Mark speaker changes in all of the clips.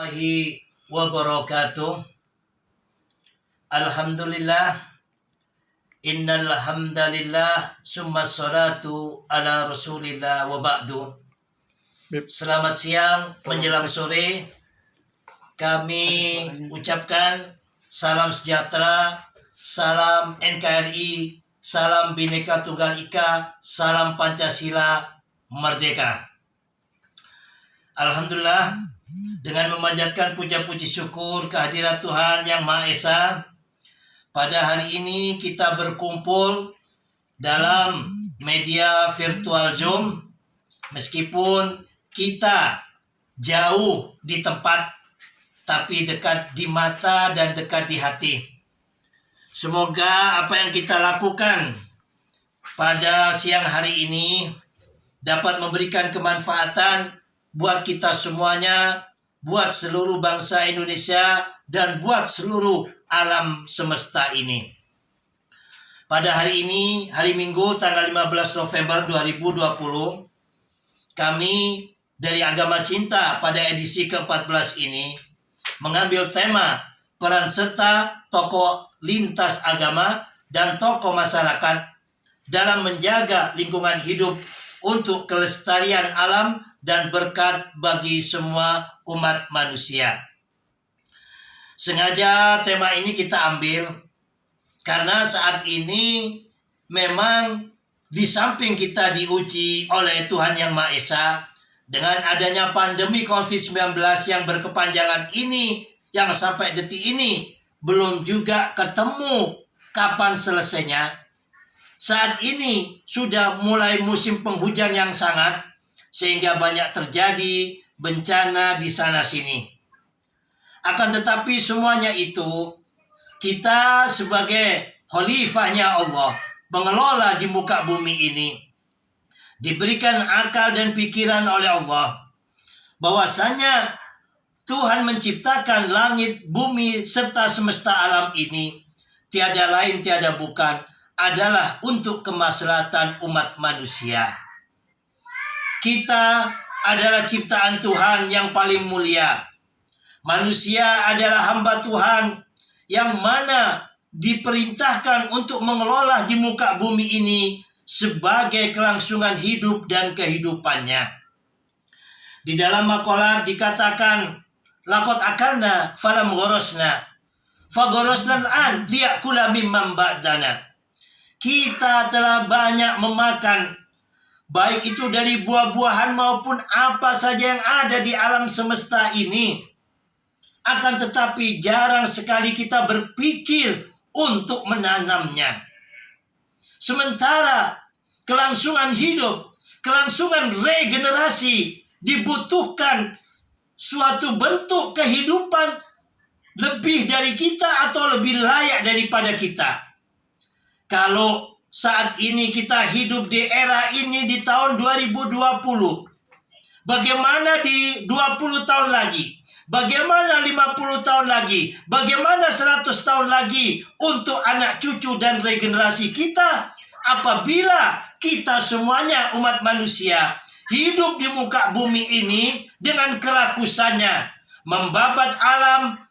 Speaker 1: Warahmatullahi wabarakatuh. Alhamdulillah. Innal hamdalillah summa salatu ala rasulillah wa ba'du. Selamat siang menjelang sore. Kami ucapkan salam sejahtera, salam NKRI, salam Bhinneka Tunggal Ika, salam Pancasila merdeka. Alhamdulillah, dengan memanjatkan puja-puji syukur kehadirat Tuhan Yang Maha Esa, pada hari ini kita berkumpul dalam media virtual Zoom, meskipun kita jauh di tempat, tapi dekat di mata dan dekat di hati. Semoga apa yang kita lakukan pada siang hari ini dapat memberikan kemanfaatan buat kita semuanya, buat seluruh bangsa Indonesia, dan buat seluruh alam semesta ini. Pada hari ini, hari Minggu tanggal 15 November 2020, kami dari Agama Cinta pada edisi ke-14 ini mengambil tema peran serta tokoh lintas agama dan tokoh masyarakat dalam menjaga lingkungan hidup untuk kelestarian alam dan berkat bagi semua umat manusia. Sengaja tema ini kita ambil karena saat ini memang di samping kita diuji oleh Tuhan Yang Maha Esa dengan adanya pandemi COVID-19 yang berkepanjangan ini, yang sampai detik ini belum juga ketemu kapan selesainya. Saat ini sudah mulai musim penghujan yang sangat, sehingga banyak terjadi bencana di sana-sini. Akan tetapi semuanya itu, kita sebagai khalifahnya Allah, pengelola di muka bumi ini, diberikan akal dan pikiran oleh Allah, bahwasanya Tuhan menciptakan langit, bumi, serta semesta alam ini, tiada lain tiada bukan, adalah untuk kemaslahatan umat manusia. Kita adalah ciptaan Tuhan yang paling mulia. Manusia adalah hamba Tuhan yang mana diperintahkan untuk mengelola di muka bumi ini sebagai kelangsungan hidup dan kehidupannya. Di dalam maqalah dikatakan, laqad akalna falam ghorosna fagorosna an liyakula mimman ba'dana. Kita telah banyak memakan, baik itu dari buah-buahan maupun apa saja yang ada di alam semesta ini. Akan tetapi jarang sekali kita berpikir untuk menanamnya. Sementara kelangsungan hidup, kelangsungan regenerasi dibutuhkan suatu bentuk kehidupan lebih dari kita atau lebih layak daripada kita. Kalau saat ini kita hidup di era ini di tahun 2020, bagaimana di 20 tahun lagi? Bagaimana 50 tahun lagi? Bagaimana 100 tahun lagi untuk anak cucu dan regenerasi kita? Apabila kita semuanya umat manusia hidup di muka bumi ini dengan kerakusannya, membabat alam,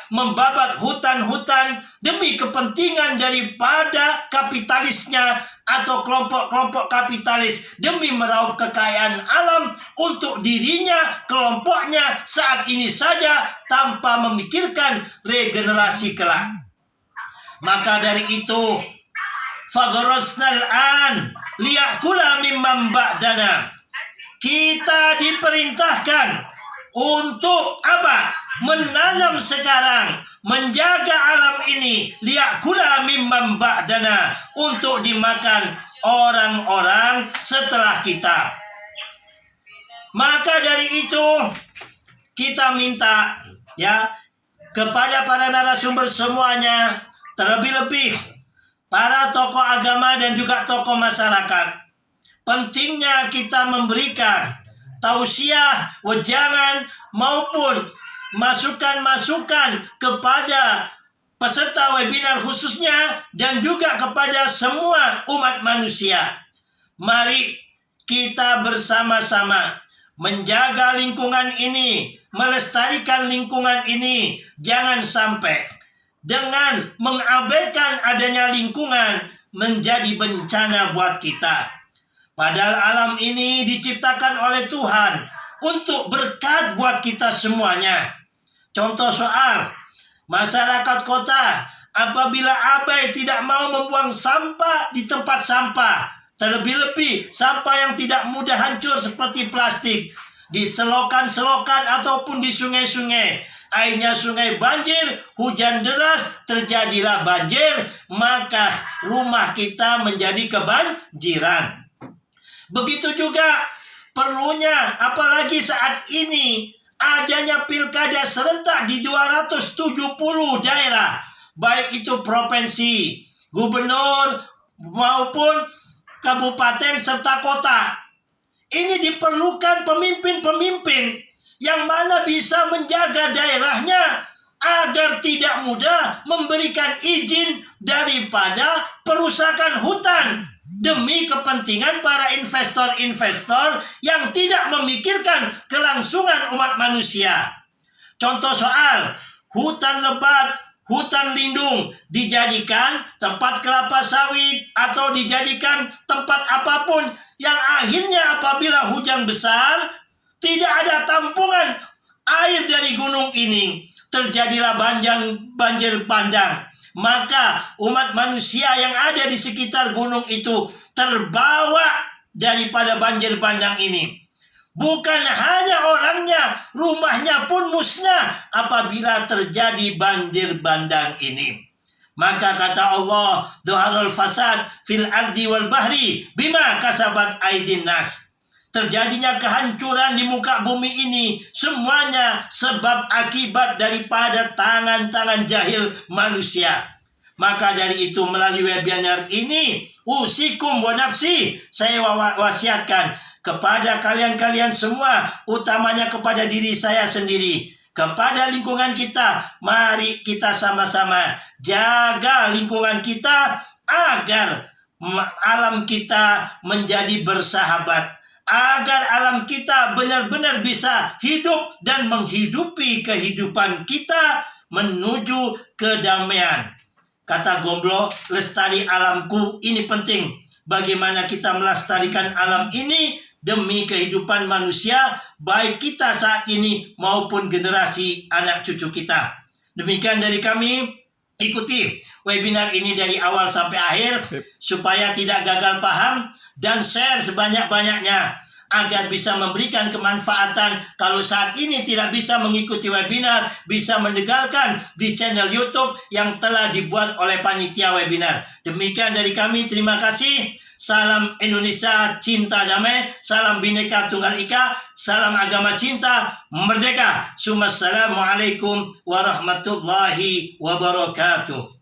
Speaker 1: membabat hutan-hutan demi kepentingan daripada kapitalisnya atau kelompok-kelompok kapitalis demi meraup kekayaan alam untuk dirinya, kelompoknya saat ini saja tanpa memikirkan regenerasi kelak. Maka dari itu, fagorosnal an liyakula mimman ba'dana. Kita diperintahkan untuk apa? Menanam sekarang, menjaga alam ini, liyakula mimman ba'dana, untuk dimakan orang-orang setelah kita. Maka dari itu kita minta kepada para narasumber semuanya, terlebih-lebih para tokoh agama dan juga tokoh masyarakat, pentingnya kita memberikan tausiah, wejangan maupun masukan-masukan kepada peserta webinar khususnya dan juga kepada semua umat manusia. Mari kita bersama-sama menjaga lingkungan ini melestarikan lingkungan ini. Jangan sampai dengan mengabaikan adanya lingkungan menjadi bencana buat kita. Padahal alam ini diciptakan oleh Tuhan untuk berkat buat kita semuanya. Contoh soal masyarakat kota, apabila abai tidak mau membuang sampah di tempat sampah, terlebih-lebih sampah yang tidak mudah hancur seperti plastik, di selokan-selokan ataupun di sungai-sungai, airnya sungai banjir, hujan deras, terjadilah banjir, maka rumah kita menjadi kebanjiran. Begitu juga perlunya, apalagi saat ini adanya pilkada serentak di 270 daerah, baik itu provinsi, gubernur maupun kabupaten serta kota. Ini diperlukan pemimpin-pemimpin yang mana bisa menjaga daerahnya agar tidak mudah memberikan izin daripada perusakan hutan demi kepentingan para investor-investor yang tidak memikirkan kelangsungan umat manusia. Contoh soal hutan lebat, hutan lindung dijadikan tempat kelapa sawit atau dijadikan tempat apapun yang akhirnya apabila hujan besar tidak ada tampungan air dari gunung ini, terjadilah banjir bandang. Maka umat manusia yang ada di sekitar gunung itu terbawa daripada banjir bandang ini. Bukan hanya orangnya, rumahnya pun musnah apabila terjadi banjir bandang ini. Maka kata Allah, "Dhaharul fasad fil ardi wal bahri bima kasabat aydin nas." Terjadinya kehancuran di muka bumi ini semuanya sebab akibat daripada tangan-tangan jahil manusia. Maka dari itu melalui webinar ini, usikum wa nafsi, saya wasiatkan kepada kalian-kalian semua, utamanya kepada diri saya sendiri, kepada lingkungan kita. Mari kita sama-sama jaga lingkungan kita agar alam kita menjadi bersahabat, agar alam kita benar-benar bisa hidup dan menghidupi kehidupan kita menuju kedamaian. Kata Gomblo, lestari alamku, ini penting. Bagaimana kita melestarikan alam ini demi kehidupan manusia, baik kita saat ini maupun generasi anak cucu kita. Demikian dari kami, ikuti webinar ini dari awal sampai akhir supaya tidak gagal paham dan share sebanyak-banyaknya agar bisa memberikan kemanfaatan. Kalau saat ini tidak bisa mengikuti webinar, bisa mendengarkan di channel YouTube yang telah dibuat oleh panitia webinar. Demikian dari kami, terima kasih. Salam Indonesia cinta damai, salam Bhinneka Tunggal Ika, salam agama cinta merdeka. Assalamualaikum warahmatullahi wabarakatuh.